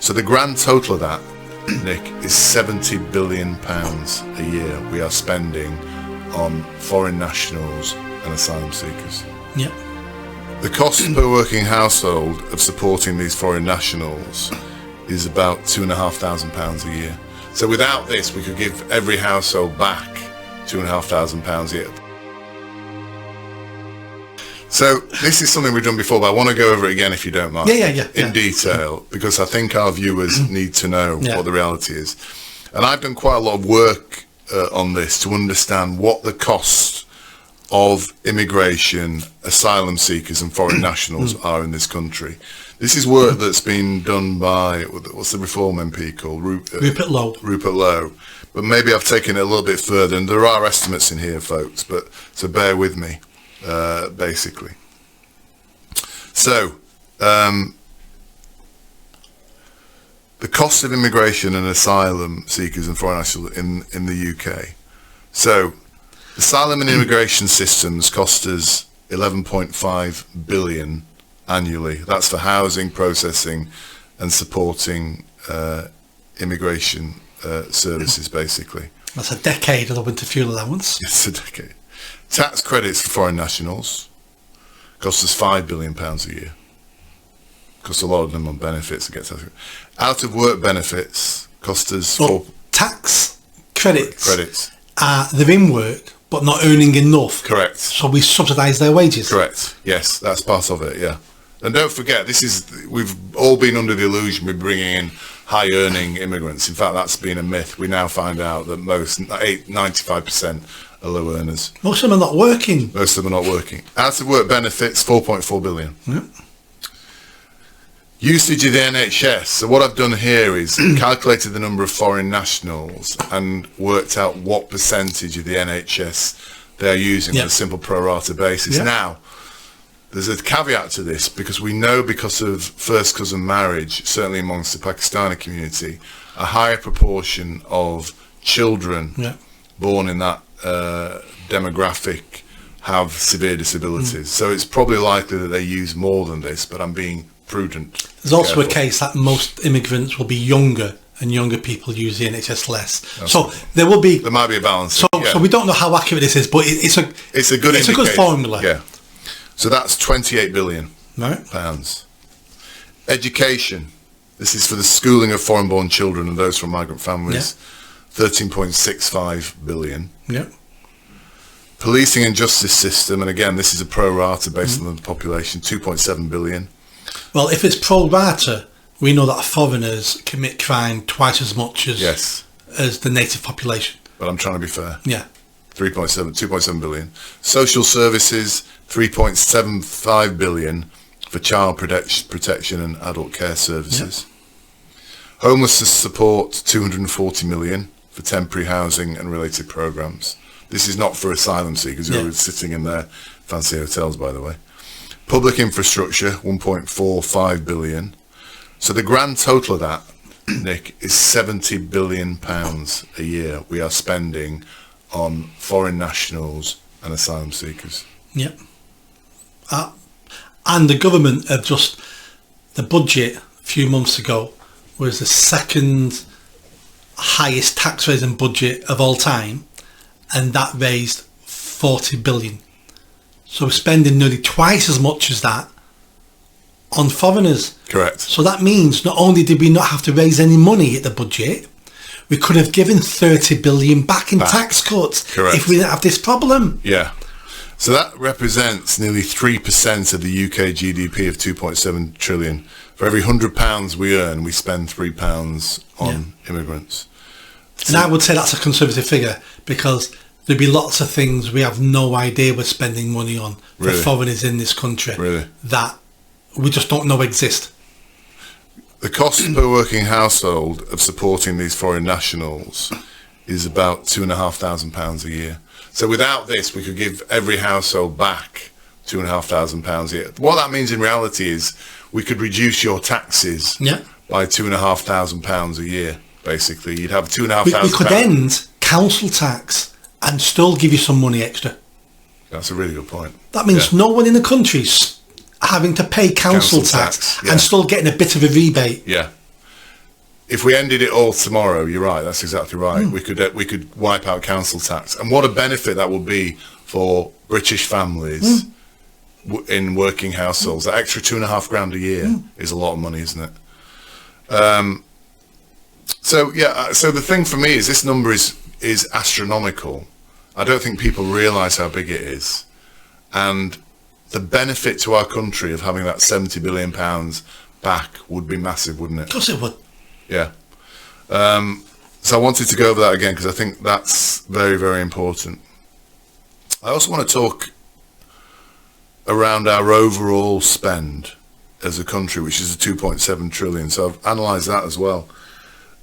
So the grand total of that, Nick, is £70 billion a year we are spending on foreign nationals and asylum seekers. Yep. The cost per working household of supporting these foreign nationals is about £2,500 a year. So without this, we could give every household back £2,500 a year. So this is something we've done before, but I want to go over it again if you don't mind. Yeah. In detail, because I think our viewers need to know what the reality is. And I've done quite a lot of work on this to understand what the cost of immigration, asylum seekers and foreign nationals are in this country. This is work that's been done by, what's the Reform MP called? Rupert Lowe. Rupert Lowe. But maybe I've taken it a little bit further, and there are estimates in here, folks, but so bear with me, basically. So, the cost of immigration and asylum seekers and foreign nationals in the UK. So, asylum and immigration systems cost us 11.5 billion annually. That's for housing, processing and supporting immigration services, basically. That's a decade of the winter fuel allowance. It's a decade. Tax credits for foreign nationals cost us £5 billion a year. Cost a lot of them on benefits to get tax. Out of work benefits cost us tax credits. They're in work but not earning enough. Correct. So we subsidise their wages. Correct. Yes, that's part of it. Yeah. And don't forget, we've all been under the illusion we're bringing in high-earning immigrants. In fact, that's been a myth. We now find out that 95% are low earners. Most of them are not working. Most of them are not working. Out-of-work benefits, 4.4 billion. Yep. Usage of the NHS. So what I've done here is calculated the number of foreign nationals and worked out what percentage of the NHS they are using on a simple pro rata basis. Yep. Now, there's a caveat to this, because we know because of first cousin marriage, certainly amongst the Pakistani community, a higher proportion of children born in that demographic have severe disabilities. So it's probably likely that they use more than this, but I'm being prudent. There's also a case that most immigrants will be younger, and younger people use the NHS less. So there might be a balance. So we don't know how accurate this is, but it's a good formula. Yeah. So that's 28 billion right. pounds. Education. This is for the schooling of foreign-born children and those from migrant families. 13.65 billion. Yeah. Policing and justice system, and again, this is a pro rata based on the population, 2.7 billion. Well, if it's pro rata, we know that foreigners commit crime twice as much as the native population. But I'm trying to be fair. Yeah. 2.7 billion. Social services, 3.75 billion for child protection and adult care services. Yep. Homelessness support, 240 million for temporary housing and related programs. This is not for asylum seekers who are sitting in their fancy hotels, by the way. Public infrastructure, 1.45 billion. So the grand total of that, Nick, is £70 billion a year we are spending on foreign nationals and asylum seekers. Yep. And the government have the budget a few months ago was the second highest tax raising budget of all time, and that raised 40 billion. So we're spending nearly twice as much as that on foreigners. Correct. So that means not only did we not have to raise any money at the budget, we could have given 30 billion back in tax cuts. Correct. If we didn't have this problem. Yeah. So that represents nearly 3% of the UK GDP of 2.7 trillion. For every £100 we earn, we spend £3 on immigrants. And I would say that's a conservative figure, because there'd be lots of things we have no idea we're spending money on for foreigners in this country that we just don't know exist. The cost per working household of supporting these foreign nationals is about £2,500 a year. So without this, we could give every household back £2,500 a year. What that means in reality is we could reduce your taxes by £2,500 a year. Basically, you'd have £2,500. We could end council tax and still give you some money extra. That's a really good point. That means no one in the country's having to pay council tax and still getting a bit of a rebate. Yeah. if we ended it all tomorrow, you're right. That's exactly right. We could wipe out council tax, and what a benefit that would be for British families in working households. That extra £2,500 a year is a lot of money, isn't it? So the thing for me is this number is astronomical. I don't think people realise how big it is, and the benefit to our country of having that £70 billion back would be massive, wouldn't it? Of course it would. Yeah. So I wanted to go over that again because I think that's very, very important. I also want to talk around our overall spend as a country, which is a 2.7 trillion. So I've analysed that as well.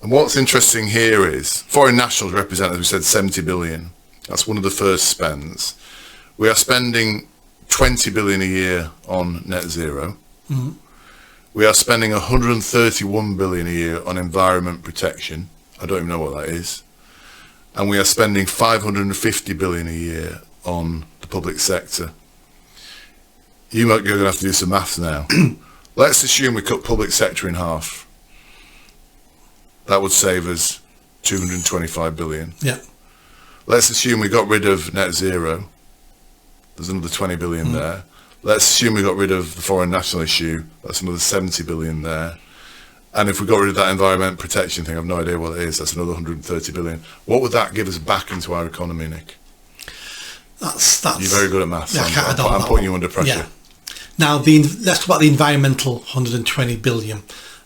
And what's interesting here is foreign nationals represent, as we said, 70 billion. That's one of the first spends. We are spending 20 billion a year on net zero. Mm-hmm. We are spending 131 billion a year on environment protection. I don't even know what that is. And we are spending 550 billion a year on the public sector. You're going to have to do some maths now. Let's assume we cut public sector in half. That would save us 225 billion. Yeah. Let's assume we got rid of net zero. There's another 20 billion there. Let's assume we got rid of the foreign national issue. That's another 70 billion there. And if we got rid of that environment protection thing, I've no idea what it is. That's another 130 billion. What would that give us back into our economy, Nick? That's You're very good at maths. Yeah, I'm putting you under pressure. Yeah. Now, let's talk about the environmental 120 billion.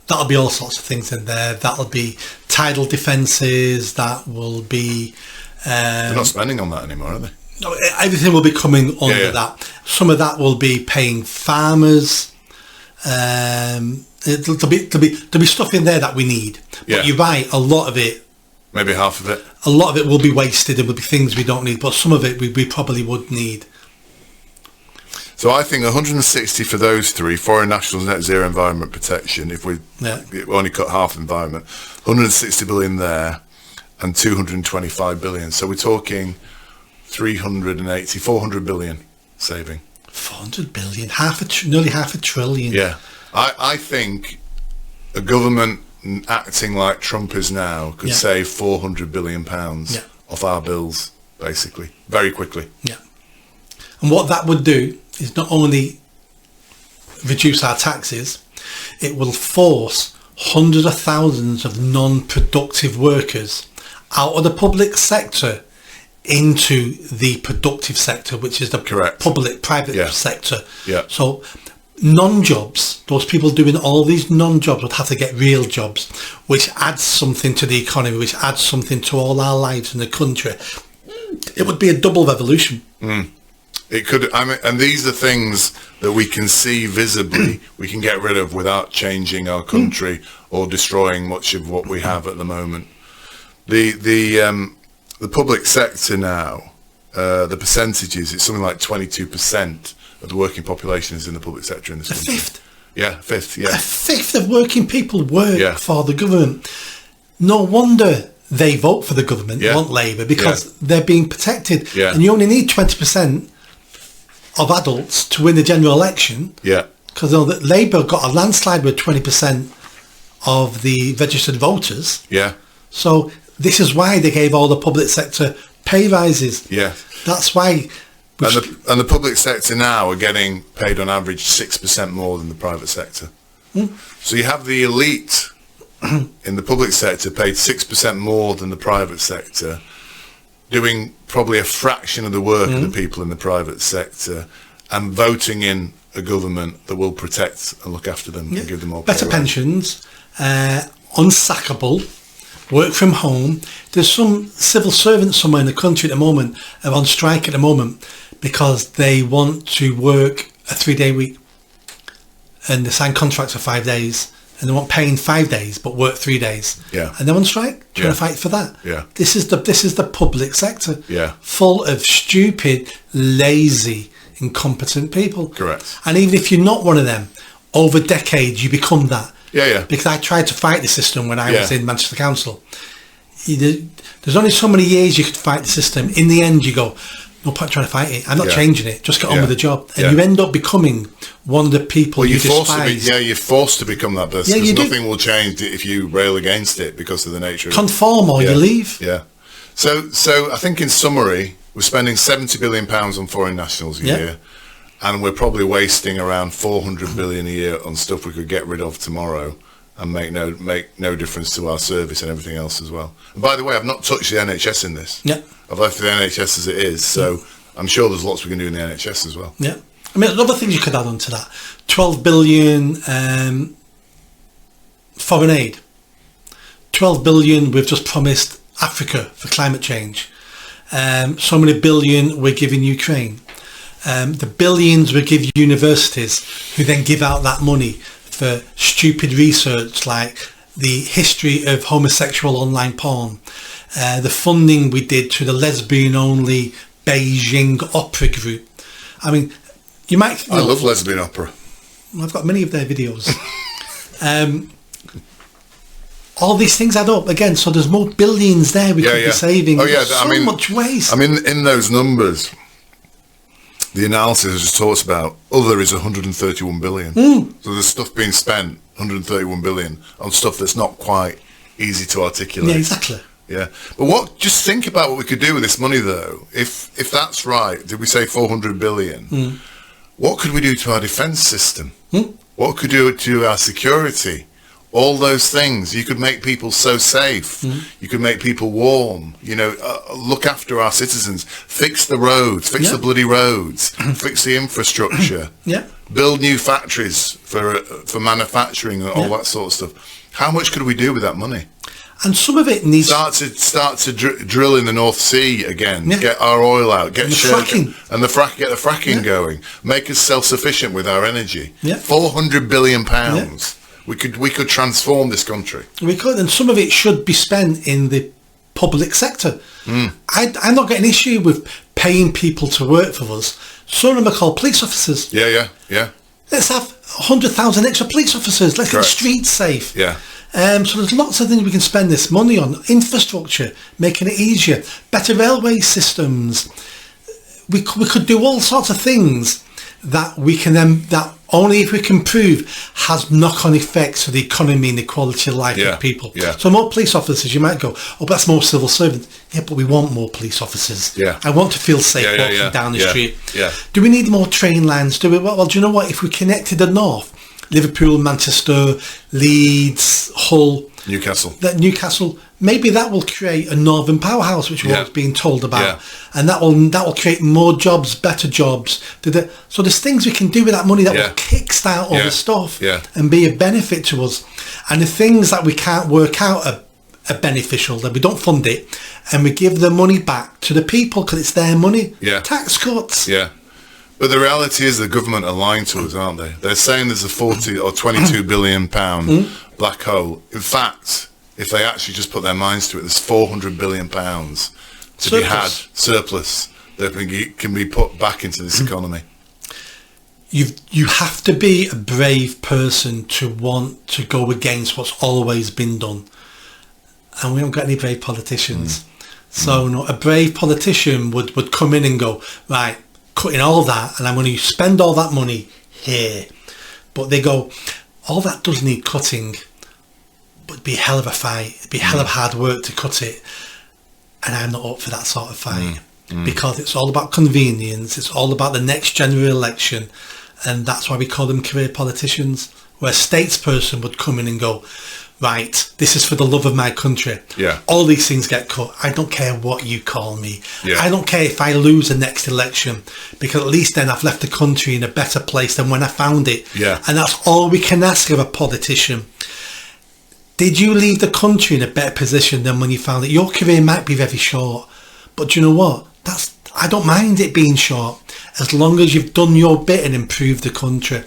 That'll be all sorts of things in there. That'll be tidal defences. That will be... They're not spending on that anymore, are they? No, everything will be coming under that. Some of that will be paying farmers. There'll be stuff in there that we need. But you're right, a lot of it... Maybe half of it. A lot of it will be wasted and will be things we don't need, but some of it we probably would need. So I think 160 for those three, foreign nationals, net zero, environment protection, if we only cut half environment, 160 billion there and 225 billion. So we're talking 400 billion saving. 400 billion, nearly half a trillion. Yeah. I think a government acting like Trump is now could save 400 billion pounds off our bills, basically, very quickly. Yeah. And what that would do is not only reduce our taxes, it will force hundreds of thousands of non-productive workers out of the public sector into the productive sector, which is the public-private sector. Yeah. So non-jobs, those people doing all these non-jobs would have to get real jobs, which adds something to the economy, which adds something to all our lives in the country. It would be a double revolution. It could, and these are things that we can see visibly, we can get rid of without changing our country or destroying much of what we have at the moment. The public sector now, the percentages, it's something like 22% of the working population is in the public sector in this country. A fifth of working people work for the government. No wonder they vote for the government, they want Labour, because they're being protected. And you only need 20% of adults to win the general election. Because Labour got a landslide with 20% of the registered voters. So this is why they gave all the public sector pay rises. That's why. And the public sector now are getting paid on average 6% more than the private sector. So you have the elite in the public sector paid 6% more than the private sector, doing probably a fraction of the work of the people in the private sector, and voting in a government that will protect and look after them and give them more better pensions, unsackable, work from home. There's some civil servants somewhere in the country at the moment are on strike at the moment because they want to work a 3-day week, and they sign contracts for 5 days, and they want paying 5 days but work 3 days. And they're on strike trying to fight for that. This is the public sector. Full of stupid, lazy, incompetent people. Correct. And even if you're not one of them, over decades you become that. Because I tried to fight the system when I was in Manchester Council. There's only so many years you could fight the system. In the end you go, no point trying to fight it. I'm not Yeah. changing it. Just get on Yeah. with the job. And Yeah. you end up becoming one of the people you you're forced to be, despise. you're forced to become that person. Yeah, you because do. nothing will change if you rail against it because of the nature of it. Conform or you leave. Yeah. So I think in summary, we're spending £70 billion on foreign nationals a Yeah. year, and we're probably wasting around 400 billion a year on stuff we could get rid of tomorrow and make no difference to our service and everything else as well. And by the way, I've not touched the NHS in this. Yeah. I've left the NHS as it is, so I'm sure there's lots we can do in the NHS as well. Yeah. I mean, other things you could add on to that. 12 billion foreign aid. 12 billion we've just promised Africa for climate change. So many billion we're giving Ukraine. The billions we give universities, who then give out that money for stupid research like the history of homosexual online porn. The funding we did to the lesbian-only Beijing opera group. I mean, you might... I love lesbian opera. I've got many of their videos. All these things add up again, so there's more billions there we could be saving. Oh yeah, There's so much waste. I mean, in those numbers, the analysis just talks about other is 131 billion. So there's stuff being spent, 131 billion, on stuff that's not quite easy to articulate. Yeah, exactly. Yeah, but just think about what we could do with this money, though. If that's right, did we say 400 billion? What could we do to our defence system? What could we do to our security? All those things. You could make people so safe. You could make people warm. You know, look after our citizens. Fix the roads. Fix the bloody roads. Fix the infrastructure. Build new factories for manufacturing and all that sort of stuff. How much could we do with that money? And some of it needs... Start to drill in the North Sea again. Get our oil out. Get the fracking. And get the fracking going. Make us self-sufficient with our energy. £400 billion. We could transform this country. We could, and some of it should be spent in the public sector. I'm not getting an issue with paying people to work for us. Some of them are called police officers. Yeah. Let's have 100,000 extra police officers. Let's get the streets safe. Yeah. So there's lots of things we can spend this money on. Infrastructure, making it easier. Better railway systems. We could do all sorts of things that we can then, that only if we can prove has knock-on effects to the economy and the quality of life of people. So more police officers, you might go, oh, but that's more civil servants. Yeah, but we want more police officers. I want to feel safe walking down the street. Do we need more train lines? Do we? Well, do you know what? If we connected the north, Liverpool, Manchester, Leeds, Hull, Newcastle, maybe that will create a northern powerhouse, which we're always being told about, and that will create more jobs, better jobs. So there's things we can do with that money that will kickstart all this stuff and be a benefit to us. And the things that we can't work out are beneficial, that we don't fund it, and we give the money back to the people because it's their money. Tax cuts. But the reality is the government are lying to us, aren't they? They're saying there's a 40 or 22 billion pound black hole. In fact, if they actually just put their minds to it, there's 400 billion pounds to be had, surplus, that can be put back into this economy. You have to be a brave person to want to go against what's always been done. And we haven't got any brave politicians. So no, a brave politician would come in and go, right, cutting all that, and I'm going to spend all that money here. But they go, all that does need cutting, but it'd be a hell of a fight. It'd be a hell of hard work to cut it. And I'm not up for that sort of fight because it's all about convenience. It's all about the next general election. And that's why we call them career politicians, where a statesperson would come in and go, right, this is for the love of my country. All these things get cut. I don't care what you call me. I don't care if I lose the next election, because at least then I've left the country in a better place than when I found it. And that's all we can ask of a politician. Did you leave the country in a better position than when you found it? Your career might be very short, but do you know what? I don't mind it being short, as long as you've done your bit and improved the country.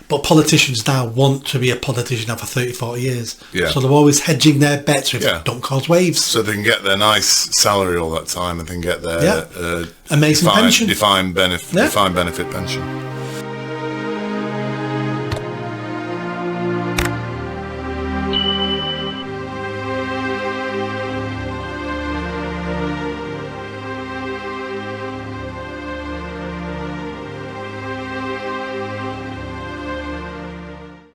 But politicians now want to be a politician now for 30, 40 years. So they're always hedging their bets with don't cause waves. So they can get their nice salary all that time and then get their amazing pension. defined benefit pension.